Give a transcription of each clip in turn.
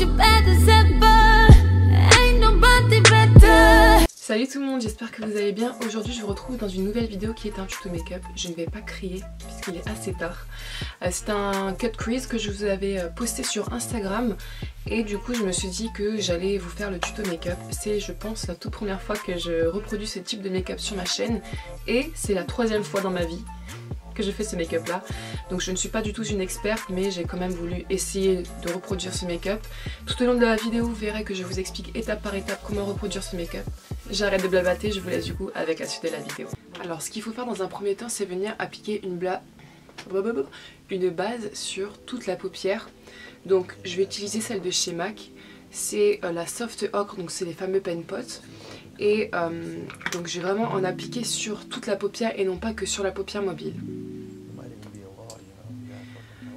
you bad as ever. Ain't nobody better. Salut tout le monde, j'espère que vous allez bien. Aujourd'hui je vous retrouve dans une nouvelle vidéo qui est un tuto make-up. Je ne vais pas crier puisqu'il est assez tard. C'est un cut crease que je vous avais posté sur Instagram. Et du coup je me suis dit que j'allais vous faire le tuto make-up. C'est je pense la toute première fois que je reproduis ce type de make-up sur ma chaîne. Et c'est la 3e fois dans ma vie que je fais ce make-up là. Donc je ne suis pas du tout une experte, mais j'ai quand même voulu essayer de reproduire ce make-up. Tout au long de la vidéo vous verrez que je vous explique étape par étape comment reproduire ce make-up. J'arrête de blablater, je vous laisse du coup avec la suite de la vidéo. Alors ce qu'il faut faire dans un premier temps, c'est venir appliquer une base sur toute la paupière. Donc je vais utiliser celle de chez MAC. C'est la Soft Ochre, donc c'est les fameux pen pots. Et donc je vais vraiment en appliquer sur toute la paupière et non pas que sur la paupière mobile.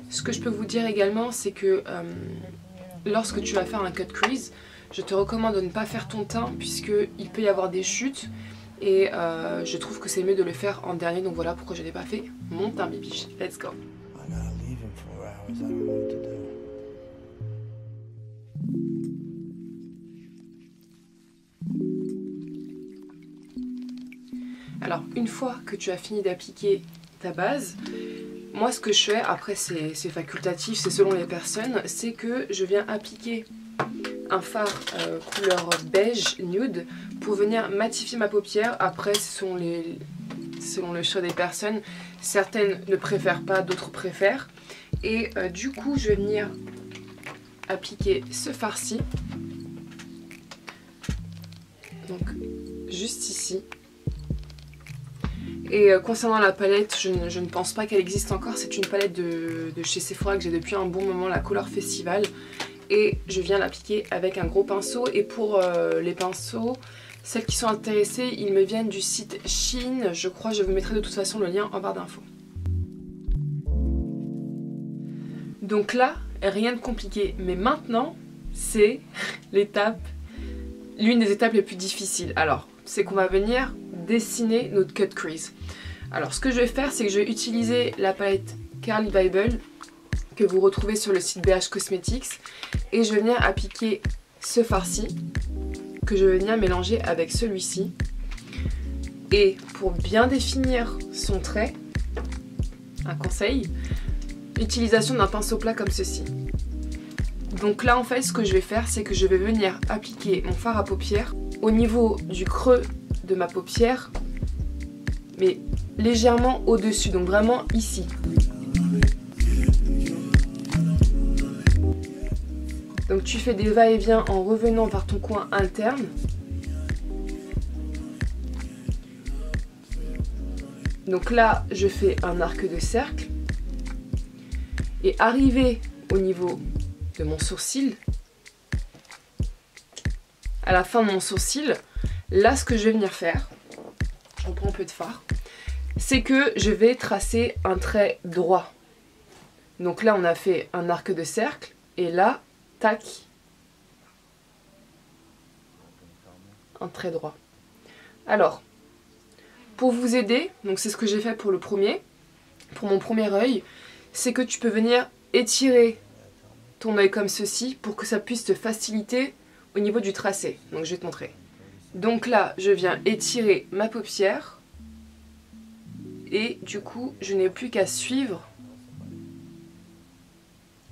Ce que je peux vous dire également, c'est que lorsque tu vas faire un cut crease, je te recommande de ne pas faire ton teint puisqu'il peut y avoir des chutes. Et je trouve que c'est mieux de le faire en dernier, donc voilà pourquoi je n'ai pas fait mon teint bibiche. Let's go! Alors une fois que tu as fini d'appliquer ta base, moi ce que je fais, après c'est facultatif, c'est selon les personnes, c'est que je viens appliquer un fard couleur beige nude pour venir matifier ma paupière. Après selon le choix des personnes, certaines ne préfèrent pas, d'autres préfèrent. Et du coup je vais venir appliquer ce fard-ci, donc juste ici. Et concernant la palette, je ne pense pas qu'elle existe encore. C'est une palette de chez Sephora que j'ai depuis un bon moment, la Color Festival. Et je viens l'appliquer avec un gros pinceau. Et pour les pinceaux, celles qui sont intéressées, ils me viennent du site Shein. Je crois, je vous mettrai de toute façon le lien en barre d'infos. Donc là, rien de compliqué. Mais maintenant, c'est l'une des étapes les plus difficiles. Alors, c'est qu'on va venir dessiner notre cut crease. Alors ce que je vais faire, c'est que je vais utiliser la palette Carli Bible que vous retrouvez sur le site BH Cosmetics et je vais venir appliquer ce fard-ci que je vais venir mélanger avec celui-ci. Et pour bien définir son trait, un conseil, utilisation d'un pinceau plat comme ceci. Donc là en fait ce que je vais faire, c'est que je vais venir appliquer mon fard à paupières au niveau du creux de ma paupière, mais légèrement au-dessus, donc vraiment ici. Donc tu fais des va-et-vient en revenant vers ton coin interne. Donc là, je fais un arc de cercle. Et arrivé au niveau de mon sourcil, à la fin de mon sourcil, là ce que je vais venir faire, je reprends un peu de fard, c'est que je vais tracer un trait droit. Donc là on a fait un arc de cercle et là, tac, un trait droit. Alors, pour vous aider, donc c'est ce que j'ai fait pour mon premier œil, c'est que tu peux venir étirer ton œil comme ceci pour que ça puisse te faciliter au niveau du tracé. Donc je vais te montrer. Donc là, je viens étirer ma paupière et du coup, je n'ai plus qu'à suivre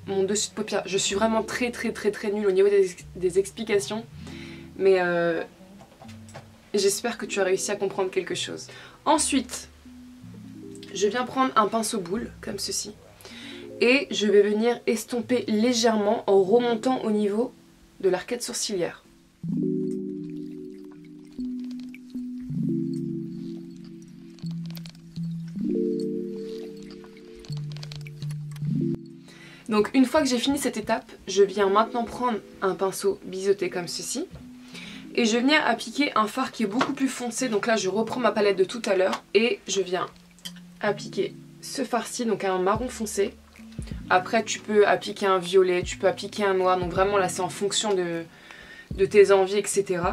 mon dessus de paupière. Je suis vraiment très nulle au niveau des explications, mais j'espère que tu as réussi à comprendre quelque chose. Ensuite, je viens prendre un pinceau boule comme ceci et je vais venir estomper légèrement en remontant au niveau de l'arcade sourcilière. Donc une fois que j'ai fini cette étape, je viens maintenant prendre un pinceau biseauté comme ceci et je viens appliquer un fard qui est beaucoup plus foncé. Donc là je reprends ma palette de tout à l'heure et je viens appliquer ce fard-ci, donc un marron foncé. Après tu peux appliquer un violet, tu peux appliquer un noir, donc vraiment là c'est en fonction de tes envies, etc.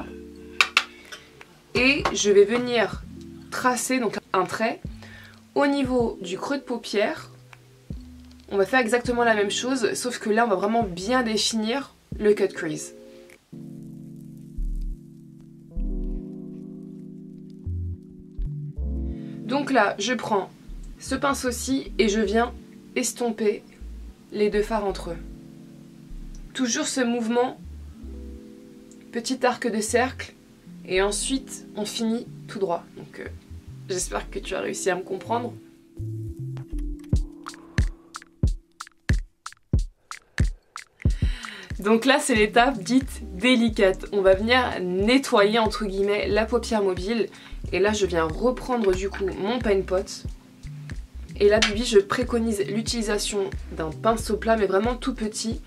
Et je vais venir tracer donc un trait au niveau du creux de paupière. On va faire exactement la même chose, sauf que là on va vraiment bien définir le cut crease. Donc là, je prends ce pinceau-ci et je viens estomper les deux fards entre eux. Toujours ce mouvement, petit arc de cercle, et ensuite on finit tout droit. Donc j'espère que tu as réussi à me comprendre. Donc là c'est l'étape dite délicate. On va venir nettoyer entre guillemets la paupière mobile. Et là je viens reprendre du coup mon paint pot. Et là Bibi, je préconise l'utilisation d'un pinceau plat mais vraiment tout petit.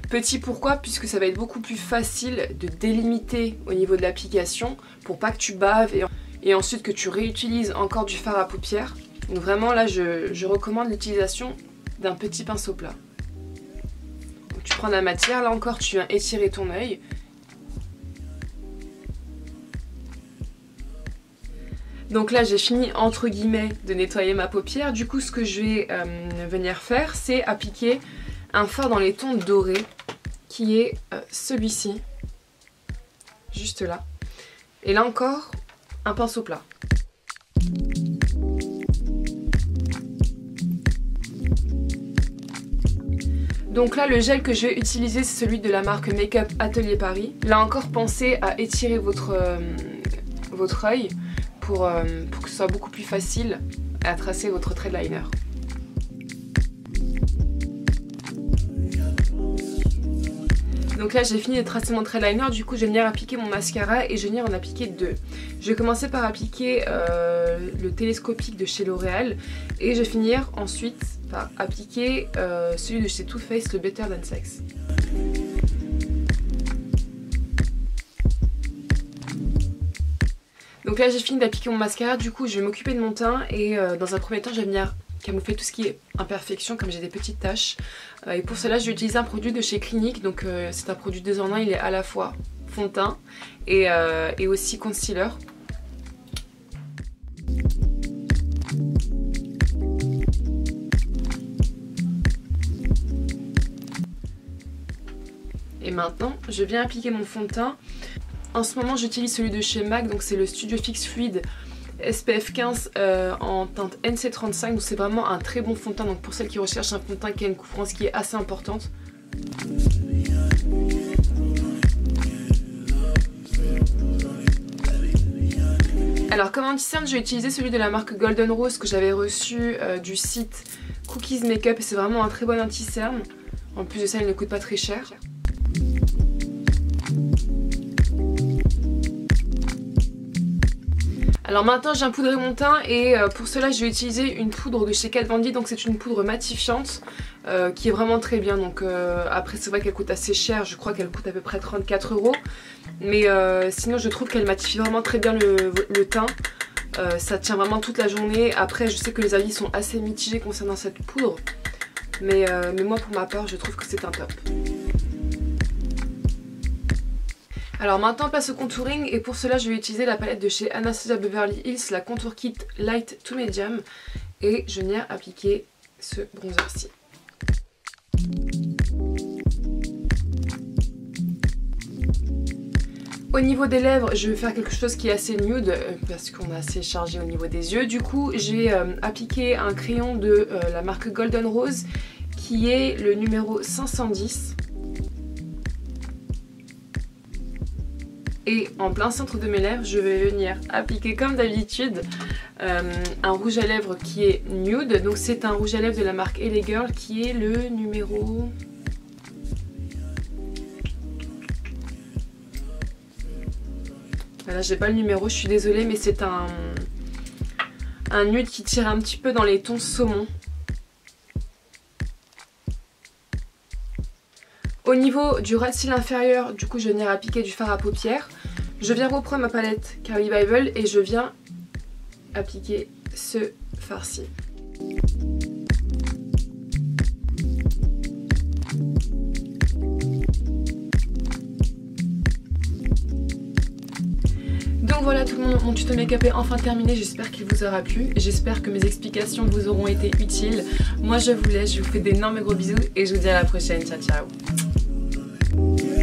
Petit pourquoi? Puisque ça va être beaucoup plus facile de délimiter au niveau de l'application pour pas que tu baves et ensuite que tu réutilises encore du fard à paupières. Donc vraiment là je recommande l'utilisation d'un petit pinceau plat. Donc tu prends la matière, là encore tu viens étirer ton œil. Donc là j'ai fini entre guillemets de nettoyer ma paupière. Du coup ce que je vais venir faire c'est appliquer un fard dans les tons dorés qui est celui-ci, juste là. Et là encore, un pinceau plat. Donc là le gel que je vais utiliser c'est celui de la marque Make-up Atelier Paris. Là encore pensez à étirer votre œil pour que ce soit beaucoup plus facile à tracer votre trait de liner. Donc là j'ai fini de tracer mon trait liner, du coup je vais venir appliquer mon mascara et je vais venir en appliquer deux. Je vais commencer par appliquer le télescopique de chez L'Oréal et je vais finir ensuite par appliquer celui de chez Too Faced, le Better Than Sex. Donc là j'ai fini d'appliquer mon mascara, du coup je vais m'occuper de mon teint et dans un premier temps je vais venir camoufler tout ce qui est imperfection comme j'ai des petites taches. Et pour cela je vais utiliser un produit de chez Clinique, donc c'est un produit 2 en 1, il est à la fois fond de teint et aussi concealer. Et maintenant je viens appliquer mon fond de teint. En ce moment j'utilise celui de chez MAC, donc c'est le Studio Fix Fluid SPF 15 en teinte NC35, donc c'est vraiment un très bon fond de teint, donc pour celles qui recherchent un fond de teint qui a une couvrance qui est assez importante. Alors comme anti-cerne je vais utiliser celui de la marque Golden Rose que j'avais reçu du site Cookies Makeup et c'est vraiment un très bon anti-cerne. En plus de ça il ne coûte pas très cher. Alors maintenant j'ai poudré mon teint et pour cela je vais utiliser une poudre de chez Kat Von D, donc c'est une poudre matifiante qui est vraiment très bien. Donc après c'est vrai qu'elle coûte assez cher, je crois qu'elle coûte à peu près 34 €. Mais sinon je trouve qu'elle matifie vraiment très bien le teint, ça tient vraiment toute la journée. Après je sais que les avis sont assez mitigés concernant cette poudre, mais moi pour ma part je trouve que c'est un top. Alors maintenant on passe au contouring et pour cela je vais utiliser la palette de chez Anastasia Beverly Hills, la Contour Kit Light to Medium, et je viens appliquer ce bronzer-ci. Au niveau des lèvres je vais faire quelque chose qui est assez nude parce qu'on est assez chargé au niveau des yeux. Du coup j'ai appliqué un crayon de la marque Golden Rose qui est le numéro 510. Et en plein centre de mes lèvres, je vais venir appliquer comme d'habitude un rouge à lèvres qui est nude. Donc c'est un rouge à lèvres de la marque LA Girl qui est le numéro... Voilà, j'ai pas le numéro, je suis désolée, mais c'est un nude qui tire un petit peu dans les tons saumon. Au niveau du ras de cils inférieur, du coup je vais venir appliquer du fard à paupières. Je viens reprendre ma palette Carly Bible et je viens appliquer ce fard-ci. Donc voilà tout le monde, mon tuto make-up est enfin terminé, j'espère qu'il vous aura plu, j'espère que mes explications vous auront été utiles. Moi je vous laisse, je vous fais d'énormes gros bisous et je vous dis à la prochaine, ciao ciao. Bye.